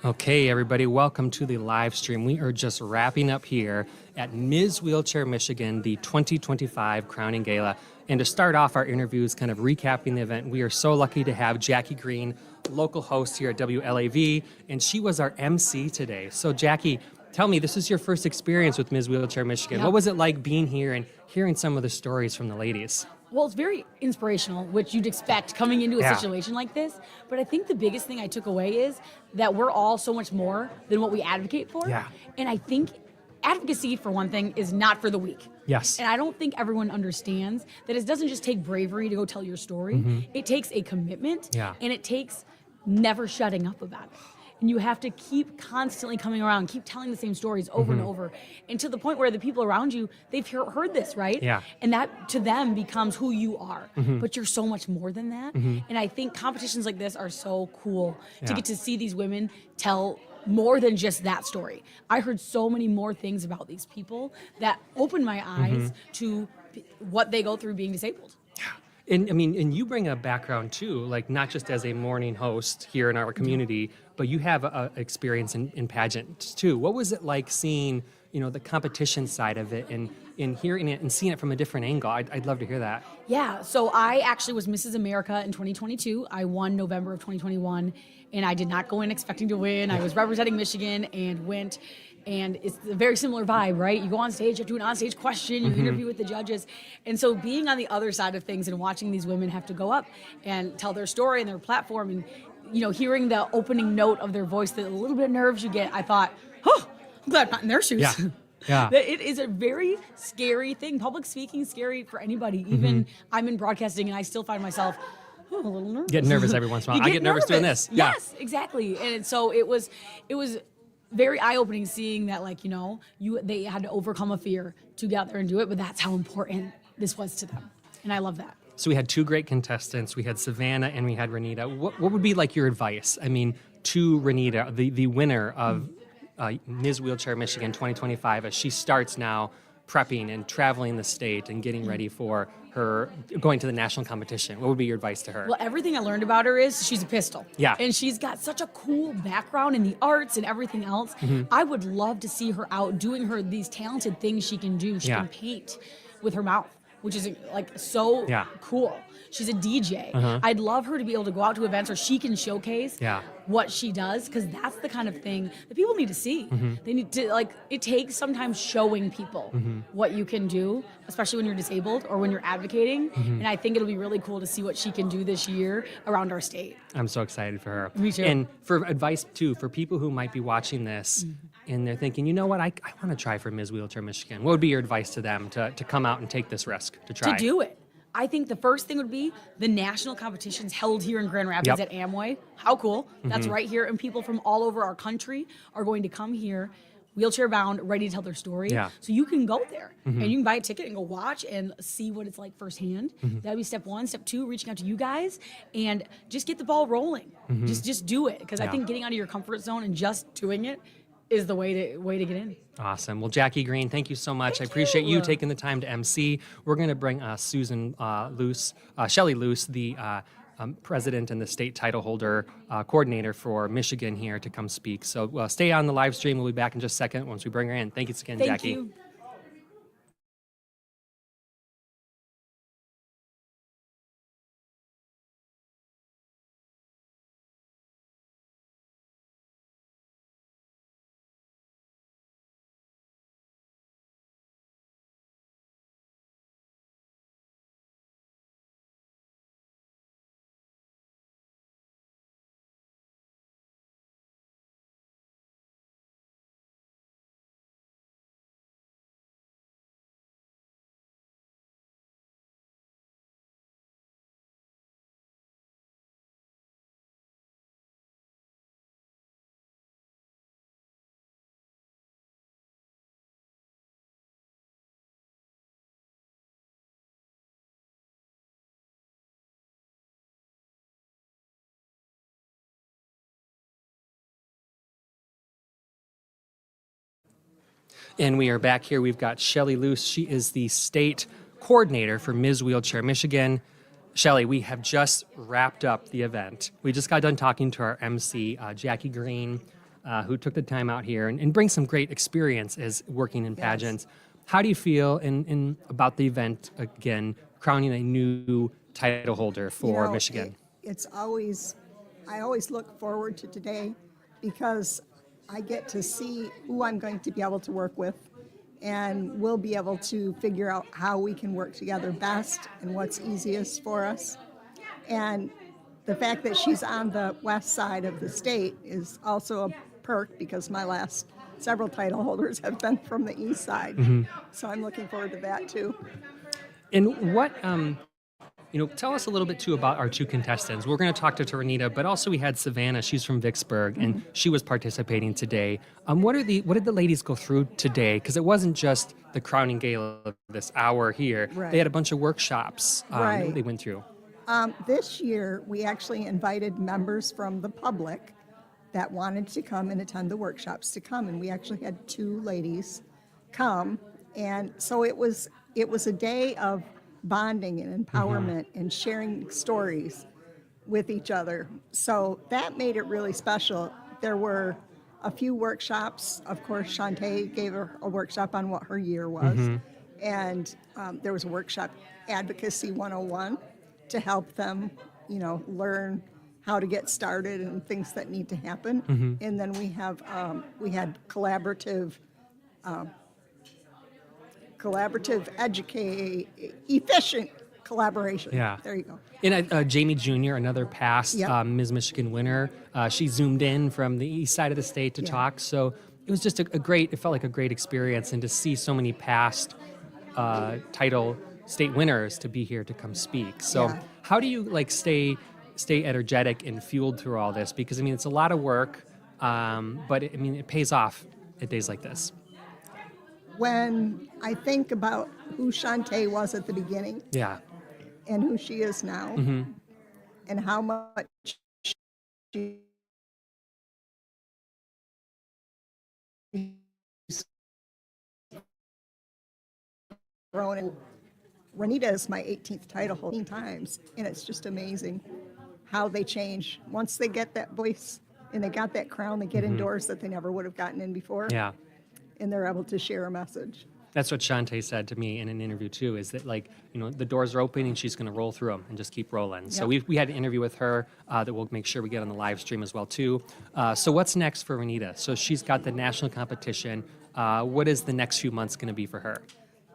Okay, everybody, welcome to the live stream. We are just wrapping up here at Ms. Wheelchair Michigan, the 2025 Crowning Gala. And to start off our interviews, kind of recapping the event, we are so lucky to have Jackie Green, local host here at WLAV, and she was our MC today. So, Jackie, tell me, this is your first experience with Ms. Wheelchair Michigan. Yeah. What was it like being here and hearing some of the stories from the ladies? Well, it's very inspirational, which you'd expect coming into a Yeah. situation like this. But I think the biggest thing I took away is that we're all so much more than what we advocate for. Yeah. And I think advocacy, for one thing, is not for the weak. Yes. And I don't think everyone understands that it doesn't just take bravery to go tell your story. It takes a commitment, Yeah. and it takes never shutting up about it. And you have to keep constantly coming around, keep telling the same stories over and over, and to the point where the people around you, they've heard this, right? Yeah. And that to them becomes who you are. But you're so much more than that. And I think competitions like this are so cool to Yeah. get to see these women tell more than just that story. I heard so many more things about these people that opened my eyes to what they go through being disabled. And I mean, and you bring a background too, like not just as a morning host here in our community, but you have a experience in pageants too. What was it like seeing, the competition side of it and hearing it and seeing it from a different angle? I'd love to hear that. Yeah, so I actually was Mrs. America in 2022. I won November of 2021, and I did not go in expecting to win. I was representing Michigan and went, and it's a very similar vibe, right? You go on stage, you have to do an onstage question, you interview with the judges. And so being on the other side of things and watching these women have to go up and tell their story and their platform and, hearing the opening note of their voice, the little bit of nerves you get, I thought, oh, I'm glad I'm not in their shoes. Yeah. Yeah. That it is a very scary thing. Public speaking is scary for anybody. Even I'm in broadcasting and I still find myself a little nervous. Get nervous every once in a You while. I get nervous doing this. Yeah. Yes, exactly. And so it was very eye-opening seeing that, they had to overcome a fear to get out there and do it, but that's how important this was to them. And I love that. So we had two great contestants. We had Savannah and we had Renita. What would be like your advice? I mean, to Renita, the winner of Ms. Wheelchair Michigan 2025, as she starts now prepping and traveling the state and getting ready for her going to the national competition. What would be your advice to her? Well, everything I learned about her is she's a pistol. Yeah. And she's got such a cool background in the arts and everything else. I would love to see her out doing these talented things she can do. She Yeah. can paint with her mouth, which is so Yeah. cool. She's a DJ. I'd love her to be able to go out to events where she can showcase Yeah. what she does, because that's the kind of thing that people need to see. They need to, it takes sometimes showing people what you can do, especially when you're disabled or when you're advocating. And I think it'll be really cool to see what she can do this year around our state. I'm so excited for her. Me too. And for advice too, for people who might be watching this and they're thinking, you know what, I want to try for Ms. Wheelchair Michigan. What would be your advice to them to come out and take this risk, to try? To do it. I think the first thing would be the national competitions held here in Grand Rapids Yep. at Amway. How cool. That's right here. And people from all over our country are going to come here, wheelchair bound, ready to tell their story. Yeah. So you can go there and you can buy a ticket and go watch and see what it's like firsthand. That'd be step one. Step two, reaching out to you guys and just get the ball rolling. Just do it. Because I Yeah. think getting out of your comfort zone and just doing it is the way to get in. Awesome. Well, Jackie Green, thank you so much. I appreciate you taking the time to MC. We're going to bring Shelley Luce, the president and the state title holder coordinator for Michigan here to come speak. So stay on the live stream. We'll be back in just a second once we bring her in. Thank you again, Thank Jackie. you. And we are back here. We've got Shelley Luce. She is the state coordinator for Ms. Wheelchair Michigan. Shelley, we have just wrapped up the event. We just got done talking to our MC, Jackie Green. who took the time out here and bring some great experience as working in pageants. How do you feel about the event again, crowning a new title holder for Michigan? It's always, I always look forward to today because I get to see who I'm going to be able to work with, and we'll be able to figure out how we can work together best and what's easiest for us. And the fact that she's on the west side of the state is also a perk because my last several title holders have been from the east side. So I'm looking forward to that too. And what, tell us a little bit too about our two contestants. We're going to talk to Renita, but also we had Savannah. She's from Vicksburg, and she was participating today. What did the ladies go through today? Because it wasn't just the crowning gala of this hour here. Right. They had a bunch of workshops that they went through. This year, we actually invited members from the public that wanted to come and attend the workshops to come, and we actually had 2 ladies come, and so it was a day of bonding and empowerment and sharing stories with each other. So that made it really special. There were a few workshops. Of course, Shantae gave her a workshop on what her year was, and there was a workshop, Advocacy 101, to help them, learn how to get started and things that need to happen. And then we had efficient collaboration. Yeah. There you go. And Jamie Jr., another past Ms. Michigan winner, she zoomed in from the east side of the state to talk. So it was just it felt like a great experience, and to see so many past title state winners to be here to come speak. So how do you stay energetic and fueled through all this? Because it's a lot of work, but it pays off at days like this. When I think about who Shantae was at the beginning and who she is now, and how much she's grown, and Renita is my 18th title holding times, and it's just amazing how they change once they get that voice and they got that crown. They get indoors that they never would have gotten in before. Yeah. And they're able to share a message. That's what Shantae said to me in an interview too, is that the doors are open and she's going to roll through them and just keep rolling. So we had an interview with her that we'll make sure we get on the live stream as well too. So what's next for Renita? So she's got the national competition. What is the next few months going to be for her?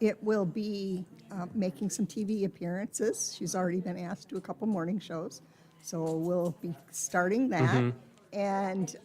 It will be making some TV appearances. She's already been asked to do a couple morning shows. So we'll be starting that. And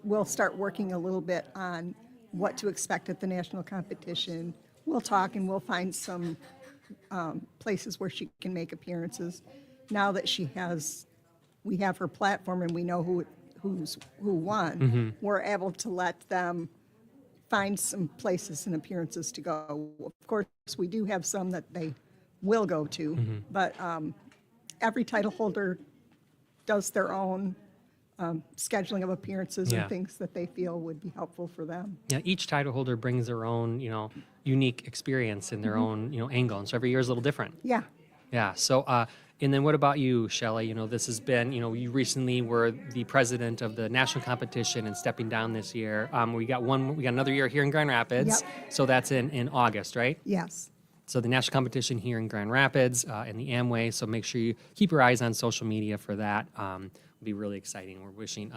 we'll start working a little bit on what to expect at the national competition. We'll talk and we'll find some places where she can make appearances. Now that we have her platform and we know who won, we're able to let them find some places and appearances to go. Of course, we do have some that they will go to, but every title holder does their own scheduling of appearances and things that they feel would be helpful for them. Yeah, each title holder brings their own, unique experience and their own, angle. And so every year is a little different. Yeah. Yeah. So, and then what about you, Shelley? This has been, you recently were the president of the national competition and stepping down this year. We got another year here in Grand Rapids. Yep. So that's in August, right? Yes. So the national competition here in Grand Rapids and the Amway. So make sure you keep your eyes on social media for that. It'll be really exciting. We're wishing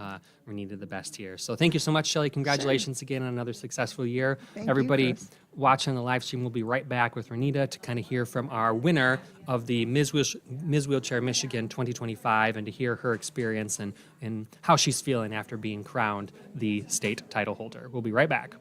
Renita the best here. So thank you so much, Shelley. Congratulations again on another successful year. Thank you, Everybody Chris. watching the live stream, we'll be right back with Renita to kind of hear from our winner of the Ms. Wheelchair Michigan 2025 and to hear her experience and how she's feeling after being crowned the state title holder. We'll be right back.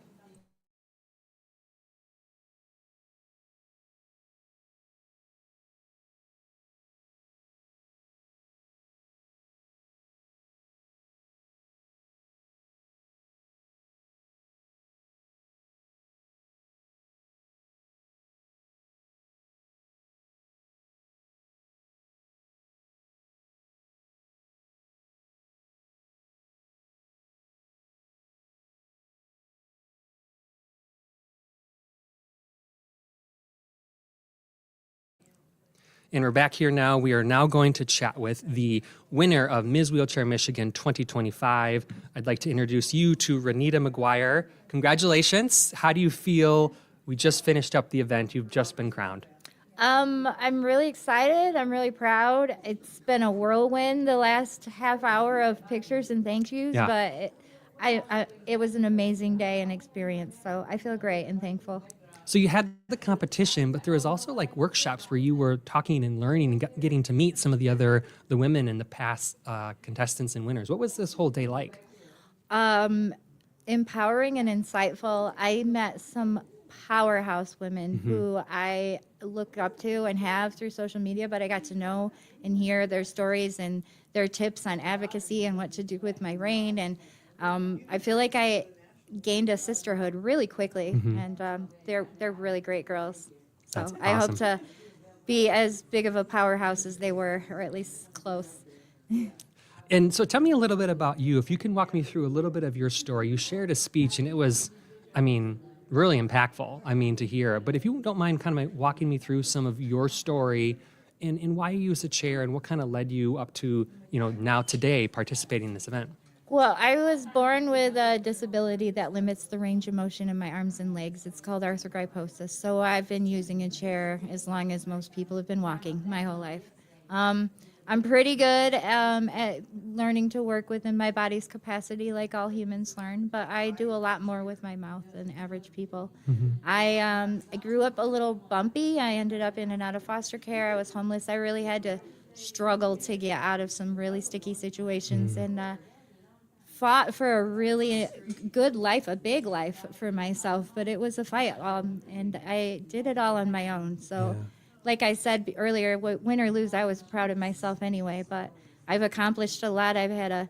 And we're back here now. We are now going to chat with the winner of Ms. Wheelchair Michigan 2025. I'd like to introduce you to Renita McGuire. Congratulations. How do you feel? We just finished up the event. You've just been crowned. I'm really excited. I'm really proud. It's been a whirlwind the last half hour of pictures and thank yous, Yeah. but it was an amazing day and experience. So I feel great and thankful. So you had the competition, but there was also like workshops where you were talking and learning and getting to meet some of the women and the past contestants and winners. What was this whole day like? Empowering and insightful. I met some powerhouse women who I look up to and have through social media, but I got to know and hear their stories and their tips on advocacy and what to do with my reign. And I feel like I gained a sisterhood really quickly, and they're really great girls. So That's I hope awesome. to be as big of a powerhouse as they were, or at least close. And so tell me a little bit about you. If you can walk me through a little bit of your story. You shared a speech and it was, really impactful, to hear. But if you don't mind kind of walking me through some of your story and why you use a chair and what kind of led you up to, now today participating in this event. Well, I was born with a disability that limits the range of motion in my arms and legs. It's called arthrogryposis. So I've been using a chair as long as most people have been walking my whole life. I'm pretty good at learning to work within my body's capacity like all humans learn, but I do a lot more with my mouth than average people. I grew up a little bumpy. I ended up in and out of foster care. I was homeless. I really had to struggle to get out of some really sticky situations and fought for a really good life, a big life for myself, but it was a fight, and I did it all on my own. So. Yeah. Like I said earlier, win or lose, I was proud of myself anyway, but I've accomplished a lot. I've had a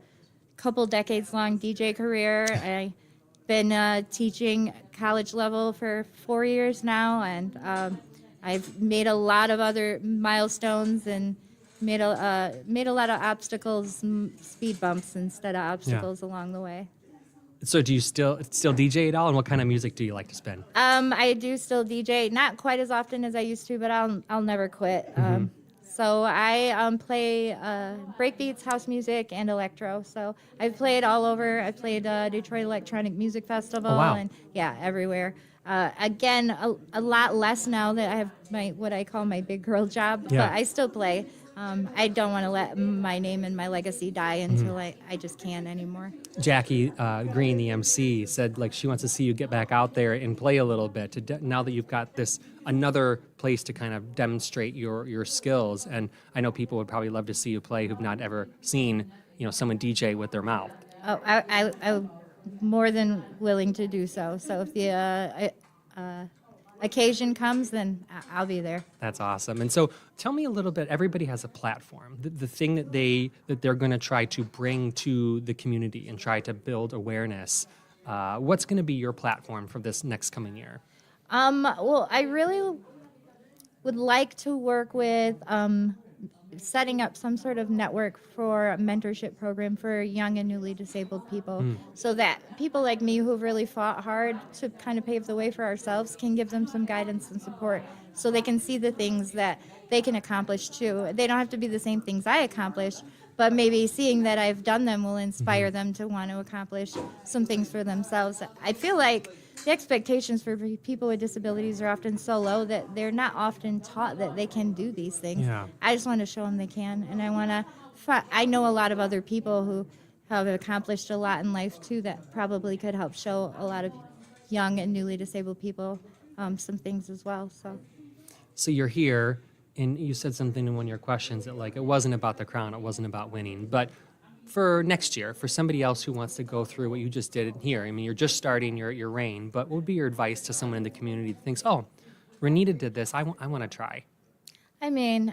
couple decades-long DJ career. I've been teaching college level for 4 years now, and I've made a lot of other milestones and made a lot of obstacles, speed bumps instead of obstacles along the way. So do you still DJ at all? And what kind of music do you like to spin? I do still DJ, not quite as often as I used to, but I'll never quit. So I play breakbeats, house music, and electro. So I've played all over. I played Detroit Electronic Music Festival, Oh, wow. and everywhere. Again, a lot less now that I have what I call my big girl job, Yeah. but I still play. I don't want to let my name and my legacy die until I just can't anymore. Jackie Green, the MC, said like she wants to see you get back out there and play a little bit now that you've got this another place to kind of demonstrate your skills. And I know people would probably love to see you play who've not ever seen someone DJ with their mouth. Oh, I'm more than willing to do so. So if the occasion comes, then I'll be there. That's awesome. And so tell me a little bit, everybody has a platform, the thing that they're going to try to bring to the community and try to build awareness. What's going to be your platform for this next coming year? Well, I really would like to work with setting up some sort of network for a mentorship program for young and newly disabled people so that people like me who've really fought hard to kind of pave the way for ourselves can give them some guidance and support so they can see the things that they can accomplish too. They don't have to be the same things I accomplished, but maybe seeing that I've done them will inspire them to want to accomplish some things for themselves. I feel like the expectations for people with disabilities are often so low that they're not often taught that they can do these things. Yeah. I just want to show them they can, and I know a lot of other people who have accomplished a lot in life too that probably could help show a lot of young and newly disabled people some things as well. So you're here, and you said something in one of your questions that like it wasn't about the crown, it wasn't about winning, but for next year, for somebody else who wants to go through what you just did here, you're just starting your reign, but what would be your advice to someone in the community that thinks, oh, Renita did this, I want to try? I mean,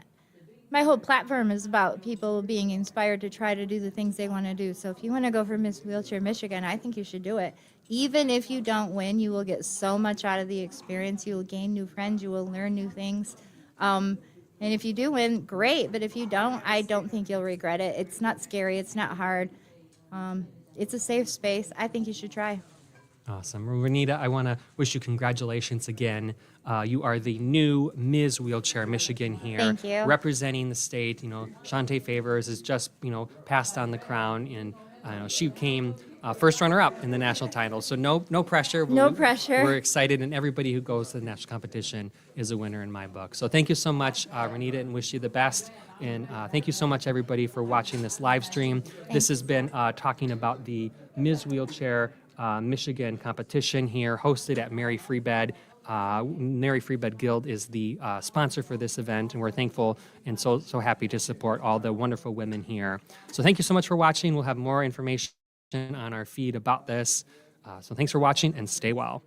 my whole platform is about people being inspired to try to do the things they want to do. So if you want to go for Miss Wheelchair Michigan, I think you should do it. Even if you don't win, you will get so much out of the experience. You will gain new friends. You will learn new things. And if you do win, great. But if you don't, I don't think you'll regret it. It's not scary. It's not hard. It's a safe space. I think you should try. Awesome. Renita, I want to wish you congratulations again. You are the new Ms. Wheelchair Michigan here. Thank you. Representing the state. Shantae Favors has just, passed on the crown, and she came first runner-up in the national title. So no pressure. No pressure. We're excited, and everybody who goes to the national competition is a winner in my book. So thank you so much, Renita, and wish you the best. And thank you so much, everybody, for watching this live stream. This has been talking about the Ms. Wheelchair Michigan competition here, hosted at Mary Free Bed. Mary Free Bed Guild is the sponsor for this event, and we're thankful and so happy to support all the wonderful women here. So thank you so much for watching. We'll have more information on our feed about this. So thanks for watching, and stay well.